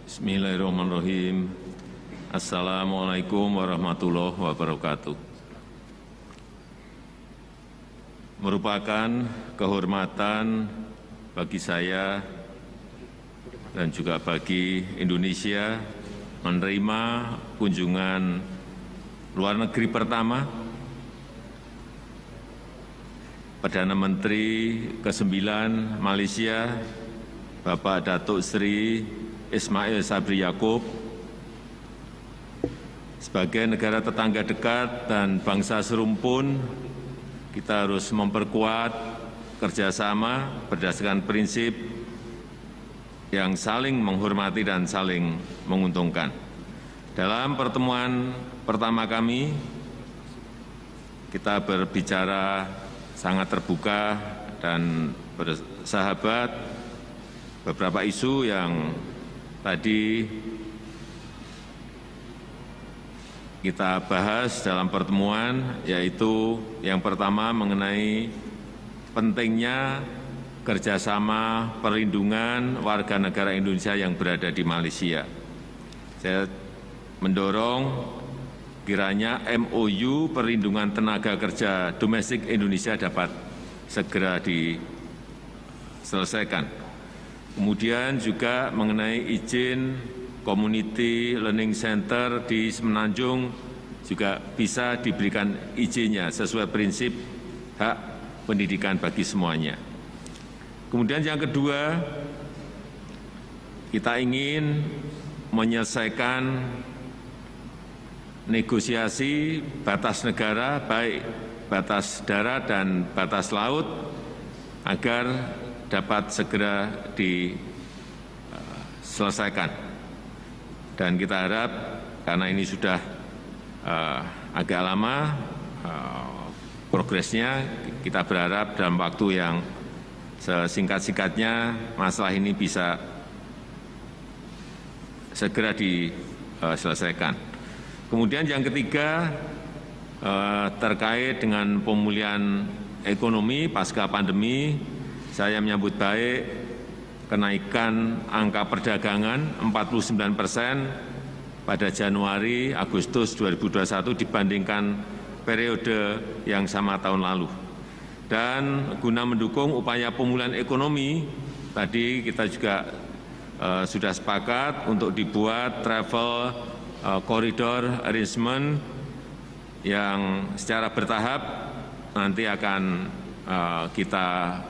Bismillahirrahmanirrahim. Assalamualaikum warahmatullahi wabarakatuh. Merupakan kehormatan bagi saya dan juga bagi Indonesia menerima kunjungan luar negeri pertama Perdana Menteri ke-9 Malaysia, Bapak Datuk Seri Ismail Sabri Yaakob. Sebagai negara tetangga dekat dan bangsa serumpun, kita harus memperkuat kerjasama berdasarkan prinsip yang saling menghormati dan saling menguntungkan. Dalam pertemuan pertama kami, kita berbicara sangat terbuka dan bersahabat. Beberapa isu yang tadi kita bahas dalam pertemuan, yaitu yang pertama mengenai pentingnya kerjasama perlindungan warga negara Indonesia yang berada di Malaysia. Saya mendorong kiranya MOU perlindungan tenaga kerja domestik Indonesia dapat segera diselesaikan. Kemudian juga mengenai izin Community Learning Center di Semenanjung juga bisa diberikan izinnya sesuai prinsip hak pendidikan bagi semuanya. Kemudian yang kedua, kita ingin menyelesaikan negosiasi batas negara, baik batas darat dan batas laut, agar dapat segera diselesaikan. Dan kita harap, karena ini sudah agak lama progresnya, kita berharap dalam waktu yang sesingkat-singkatnya masalah ini bisa segera diselesaikan. Kemudian yang ketiga, terkait dengan pemulihan ekonomi pasca pandemi, saya menyambut baik kenaikan angka perdagangan 49% pada Januari-Agustus 2021 dibandingkan periode yang sama tahun lalu. Dan guna mendukung upaya pemulihan ekonomi, tadi kita juga sudah sepakat untuk dibuat travel corridor arrangement yang secara bertahap nanti akan kita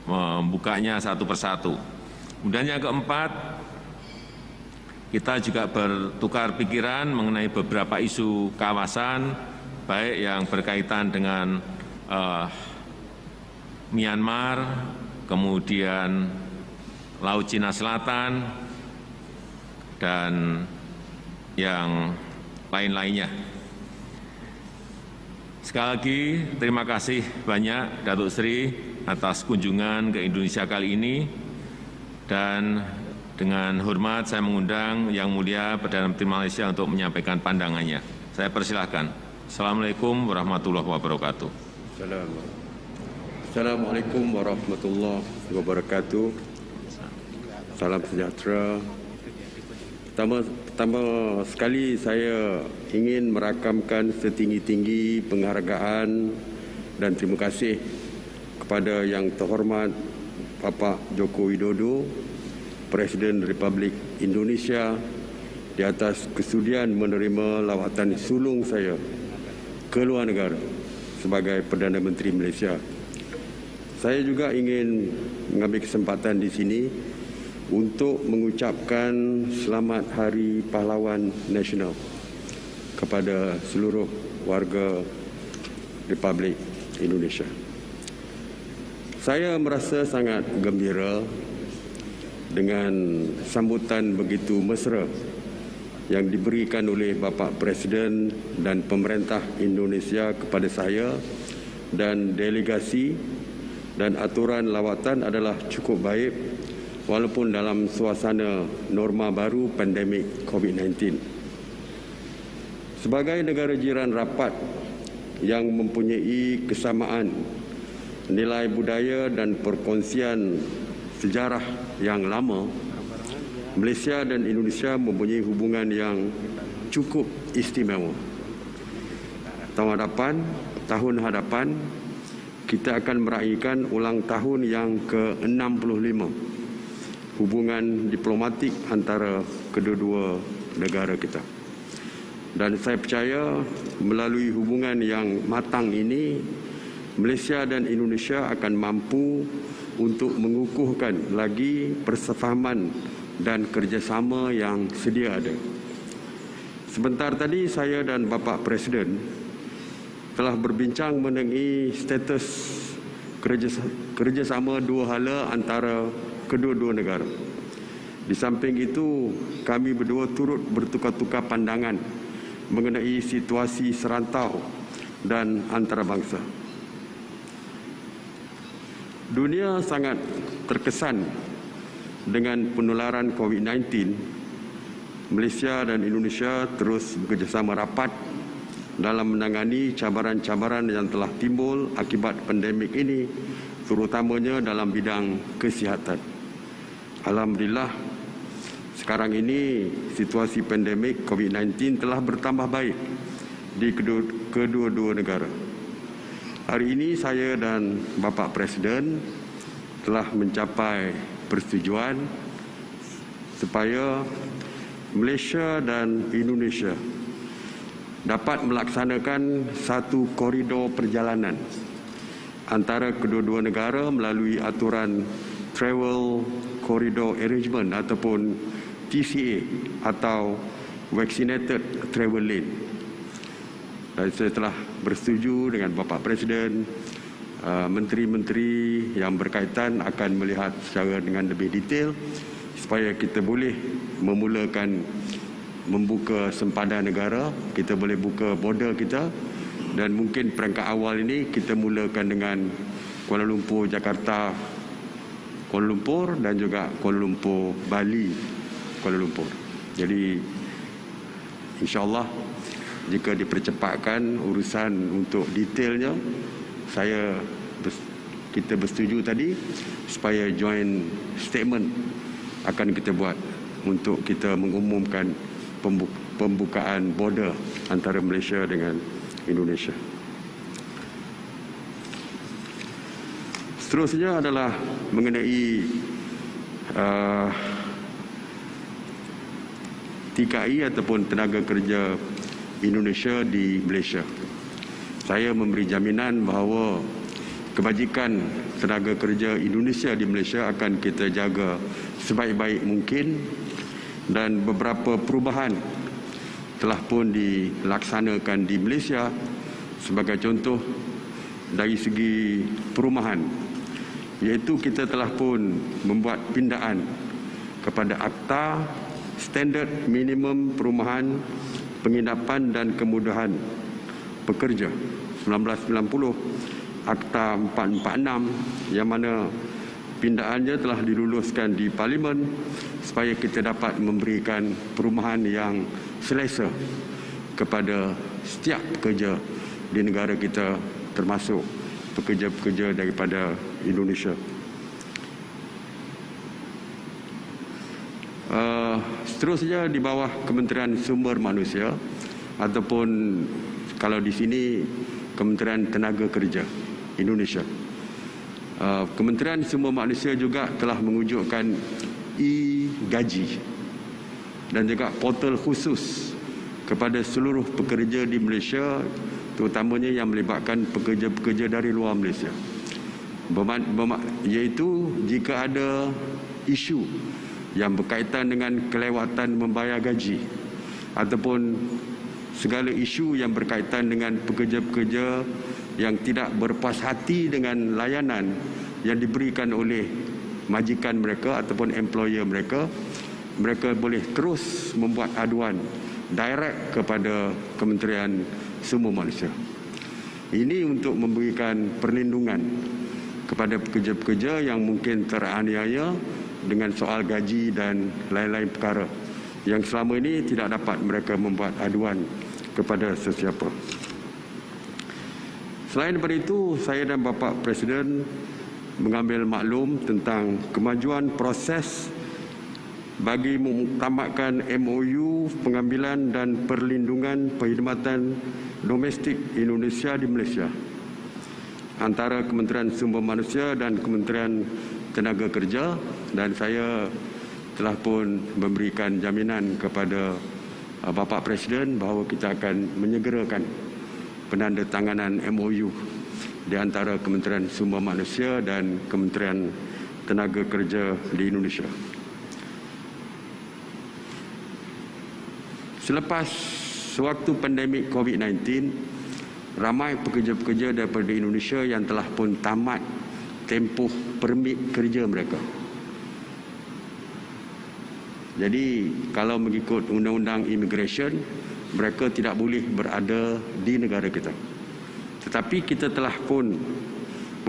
membukanya satu persatu. Kemudian yang keempat, kita juga bertukar pikiran mengenai beberapa isu kawasan, baik yang berkaitan dengan Myanmar, kemudian Laut Cina Selatan, dan yang lain-lainnya. Sekali lagi, terima kasih banyak Datuk Seri atas kunjungan ke Indonesia kali ini, dan dengan hormat saya mengundang Yang Mulia Perdana Menteri Malaysia untuk menyampaikan pandangannya. Saya persilahkan. Assalamualaikum warahmatullahi wabarakatuh. Assalamualaikum warahmatullahi wabarakatuh. Salam sejahtera. Pertama sekali saya ingin merakamkan setinggi-tinggi penghargaan dan terima kasih kepada Yang Terhormat Bapak Joko Widodo, Presiden Republik Indonesia, di atas kesudian menerima lawatan sulung saya ke luar negara sebagai Perdana Menteri Malaysia. Saya juga ingin mengambil kesempatan di sini untuk mengucapkan Selamat Hari Pahlawan Nasional kepada seluruh warga Republik Indonesia. Saya merasa sangat gembira dengan sambutan begitu mesra yang diberikan oleh Bapak Presiden dan pemerintah Indonesia kepada saya dan delegasi, dan aturan lawatan adalah cukup baik walaupun dalam suasana norma baru pandemik COVID-19. Sebagai negara jiran rapat yang mempunyai kesamaan nilai budaya dan perkongsian sejarah yang lama, Malaysia dan Indonesia mempunyai hubungan yang cukup istimewa. Tahun hadapan kita akan meraihkan ulang tahun yang ke-65 hubungan diplomatik antara kedua-dua negara kita. Dan saya percaya melalui hubungan yang matang ini, Malaysia dan Indonesia akan mampu untuk mengukuhkan lagi persefahaman dan kerjasama yang sedia ada. Sebentar tadi saya dan Bapak Presiden telah berbincang mengenai status kerjasama dua hala antara kedua-dua negara. Di samping itu, kami berdua turut bertukar-tukar pandangan mengenai situasi serantau dan antarabangsa. Dunia sangat terkesan dengan penularan COVID-19. Malaysia dan Indonesia terus bekerjasama rapat dalam menangani cabaran-cabaran yang telah timbul akibat pandemik ini, terutamanya dalam bidang kesihatan. Alhamdulillah, sekarang ini situasi pandemik COVID-19 telah bertambah baik di kedua-dua negara. Hari ini saya dan Bapak Presiden telah mencapai persetujuan supaya Malaysia dan Indonesia dapat melaksanakan satu koridor perjalanan antara kedua-dua negara melalui aturan Travel Corridor Arrangement ataupun TCA atau Vaccinated Travel Lane. Dan saya telah bersetuju dengan Bapak Presiden, menteri-menteri yang berkaitan akan melihat secara dengan lebih detail supaya kita boleh membuka sempadan negara, kita boleh buka border kita, dan mungkin perangkat awal ini kita mulakan dengan Kuala Lumpur, Jakarta, Kuala Lumpur dan juga Kuala Lumpur, Bali, Kuala Lumpur. Jadi insya-Allah jika dipercepatkan urusan untuk detailnya, kita bersetuju tadi supaya joint statement akan kita buat untuk kita mengumumkan pembukaan border antara Malaysia dengan Indonesia. Seterusnya adalah mengenai TKI ataupun tenaga kerja Indonesia di Malaysia. Saya memberi jaminan bahawa kebajikan tenaga kerja Indonesia di Malaysia akan kita jaga sebaik-baik mungkin, dan beberapa perubahan telah pun dilaksanakan di Malaysia. Sebagai contoh, dari segi perumahan, iaitu kita telah pun membuat pindaan kepada Akta Standard Minimum Perumahan, Penginapan dan Kemudahan Pekerja 1990, Akta 446, yang mana pindaannya telah diluluskan di Parlimen supaya kita dapat memberikan perumahan yang selesa kepada setiap pekerja di negara kita, termasuk pekerja-pekerja daripada Indonesia. Seterusnya di bawah Kementerian Sumber Manusia ataupun kalau di sini Kementerian Tenaga Kerja Indonesia. Kementerian Sumber Manusia juga telah mewujudkan e-gaji dan juga portal khusus kepada seluruh pekerja di Malaysia, terutamanya yang melibatkan pekerja-pekerja dari luar Malaysia. Iaitu jika ada isu yang berkaitan dengan kelewatan membayar gaji ataupun segala isu yang berkaitan dengan pekerja-pekerja yang tidak berpuas hati dengan layanan yang diberikan oleh majikan mereka ataupun employer mereka, mereka boleh terus membuat aduan direct kepada Kementerian Sumber Manusia. Ini untuk memberikan perlindungan kepada pekerja-pekerja yang mungkin teraniaya dengan soal gaji dan lain-lain perkara yang selama ini tidak dapat mereka membuat aduan kepada sesiapa. Selain daripada itu, saya dan Bapak Presiden mengambil maklum tentang kemajuan proses bagi mengutamakan MOU pengambilan dan perlindungan perkhidmatan domestik Indonesia di Malaysia antara Kementerian Sumber Manusia dan Kementerian Tenaga Kerja, dan saya telah pun memberikan jaminan kepada Bapak Presiden bahawa kita akan menyegerakan penandatanganan MOU di antara Kementerian Sumber Manusia dan Kementerian Tenaga Kerja di Indonesia. Selepas sewaktu pandemik COVID-19, ramai pekerja-pekerja daripada Indonesia yang telah pun tamat tempoh permit kerja mereka. Jadi kalau mengikut undang-undang immigration, mereka tidak boleh berada di negara kita. Tetapi kita telah pun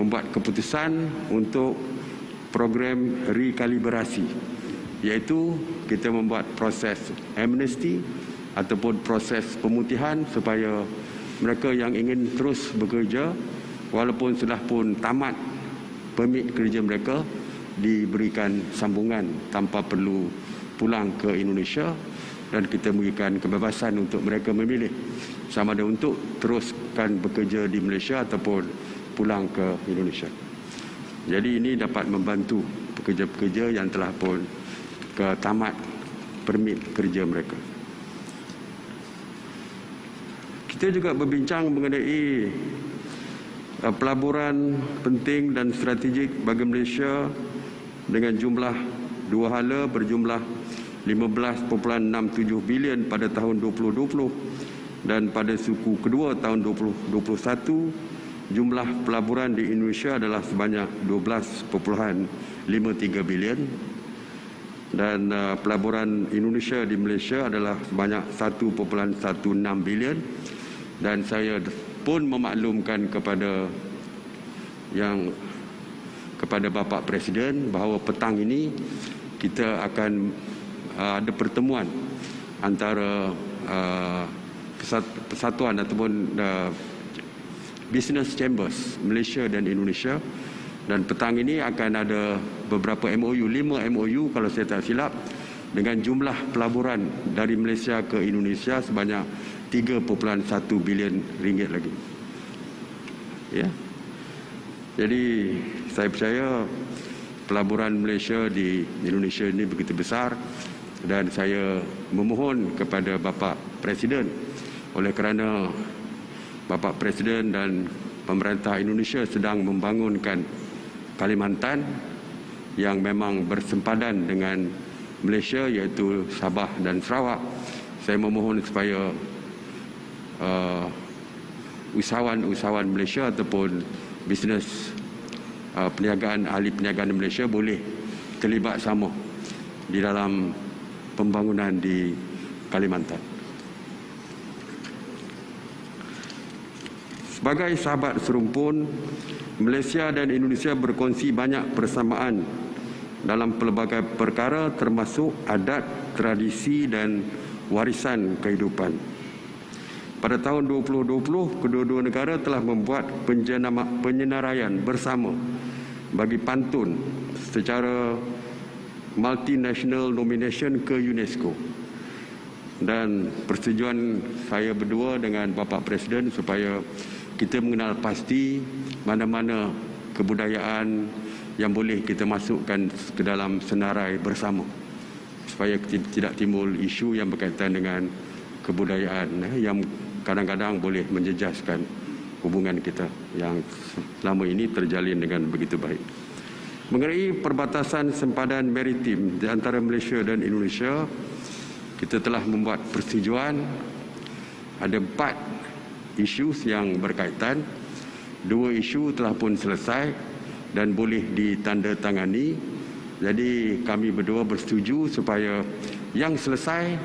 membuat keputusan untuk program rekalibrasi, iaitu kita membuat proses amnesti ataupun proses pemutihan supaya mereka yang ingin terus bekerja walaupun sudah pun tamat permit kerja mereka diberikan sambungan tanpa perlu pulang ke Indonesia, dan kita memberikan kebebasan untuk mereka memilih sama ada untuk teruskan bekerja di Malaysia ataupun pulang ke Indonesia. Jadi ini dapat membantu pekerja-pekerja yang telah pun tamat permit kerja mereka. Kita juga berbincang mengenai pelaburan penting dan strategik bagi Malaysia dengan jumlah dua hala berjumlah 15.67 bilion pada tahun 2020, dan pada suku kedua tahun 2021 jumlah pelaburan di Indonesia adalah sebanyak 12.53 bilion, dan pelaburan Indonesia di Malaysia adalah sebanyak 1.16 bilion. Dan saya pun memaklumkan kepada Bapak Presiden bahawa petang ini kita akan ada pertemuan antara persatuan ataupun business chambers Malaysia dan Indonesia, dan petang ini akan ada beberapa MOU, 5 MOU kalau saya tak silap, dengan jumlah pelaburan dari Malaysia ke Indonesia sebanyak 3.1 bilion ringgit lagi. Ya. Jadi saya percaya pelaburan Malaysia di Indonesia ini begitu besar, dan saya memohon kepada Bapak Presiden, oleh kerana Bapak Presiden dan pemerintah Indonesia sedang membangunkan Kalimantan yang memang bersempadan dengan Malaysia, iaitu Sabah dan Sarawak. Saya memohon supaya usahawan Malaysia ataupun bisnes perniagaan, ahli perniagaan Malaysia boleh terlibat sama di dalam pembangunan di Kalimantan. Sebagai sahabat serumpun, Malaysia dan Indonesia berkongsi banyak persamaan dalam pelbagai perkara termasuk adat, tradisi dan warisan kehidupan. Pada tahun 2020, kedua-dua negara telah membuat penyenaraian bersama bagi pantun secara multinational nomination ke UNESCO. Dan persetujuan saya berdua dengan Bapak Presiden supaya kita mengenal pasti mana-mana kebudayaan yang boleh kita masukkan ke dalam senarai bersama, supaya tidak timbul isu yang berkaitan dengan kebudayaan yang kadang-kadang boleh menjejaskan hubungan kita yang selama ini terjalin dengan begitu baik. Mengenai perbatasan sempadan maritim di antara Malaysia dan Indonesia, kita telah membuat persetujuan. Ada 4 isu yang berkaitan. 2 isu telah pun selesai dan boleh ditandatangani. Jadi kami berdua bersetuju supaya yang selesai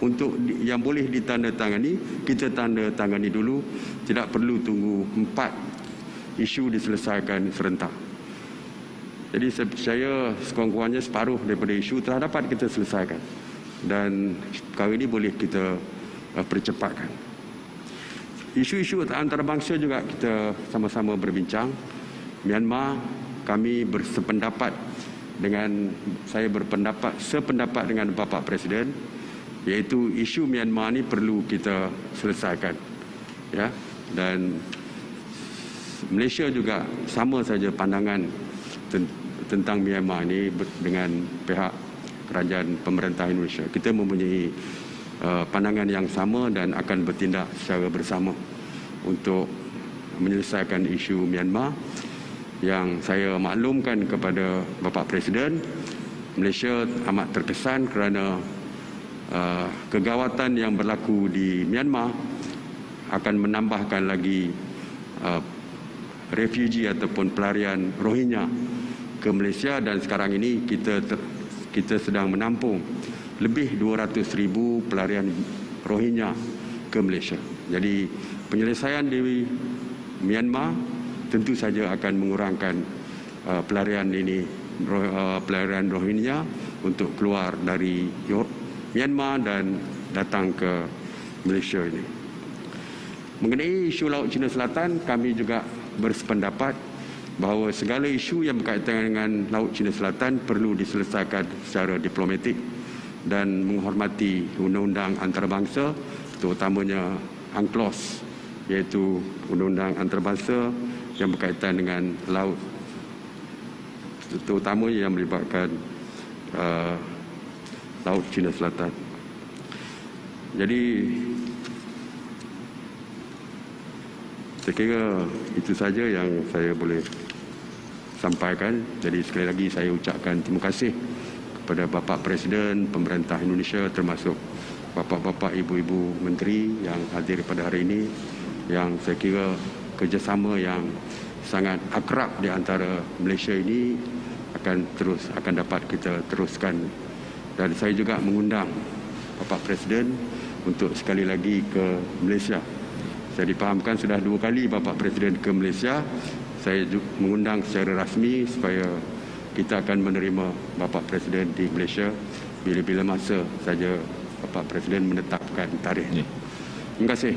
untuk yang boleh ditandatangani, kita tandatangani dulu. Tidak perlu tunggu 4 isu diselesaikan serentak. Jadi saya percaya sekurang-kurangnya separuh daripada isu telah dapat kita selesaikan, dan perkara ini boleh kita percepatkan. Isu-isu antarabangsa juga kita sama-sama berbincang. Myanmar, kami bersependapat saya sependapat dengan Bapak Presiden, iaitu isu Myanmar ni perlu kita selesaikan, ya. Dan Malaysia juga sama saja pandangan tentang Myanmar ini dengan pihak kerajaan pemerintah Indonesia. Kita mempunyai pandangan yang sama dan akan bertindak secara bersama untuk menyelesaikan isu Myanmar. Yang saya maklumkan kepada Bapak Presiden, Malaysia amat terkesan kerana kegawatan yang berlaku di Myanmar akan menambahkan lagi refugee ataupun pelarian Rohingya ke Malaysia, dan sekarang ini kita sedang menampung lebih 200,000 pelarian Rohingya ke Malaysia. Jadi penyelesaian di Myanmar tentu saja akan mengurangkan pelarian Rohingya untuk keluar dari Myanmar dan datang ke Malaysia ini. Mengenai isu Laut Cina Selatan, kami juga bersependapat bahawa segala isu yang berkaitan dengan Laut Cina Selatan perlu diselesaikan secara diplomatik dan menghormati undang-undang antarabangsa, terutamanya UNCLOS, iaitu undang-undang antarabangsa yang berkaitan dengan laut, terutama yang melibatkan Laut Cina Selatan. Jadi saya kira itu saja yang saya boleh sampaikan. Jadi sekali lagi saya ucapkan terima kasih kepada Bapak Presiden Pemerintah Indonesia, termasuk Bapak-Bapak, Ibu-Ibu Menteri yang hadir pada hari ini, yang saya kira kerjasama yang sangat akrab di antara Malaysia ini akan dapat kita teruskan. Dan saya juga mengundang Bapak Presiden untuk sekali lagi ke Malaysia. Saya dipahamkan sudah 2 kali Bapak Presiden ke Malaysia. Saya mengundang secara rasmi supaya kita akan menerima Bapak Presiden di Malaysia bila-bila masa saja Bapak Presiden menetapkan tarikh. Terima kasih.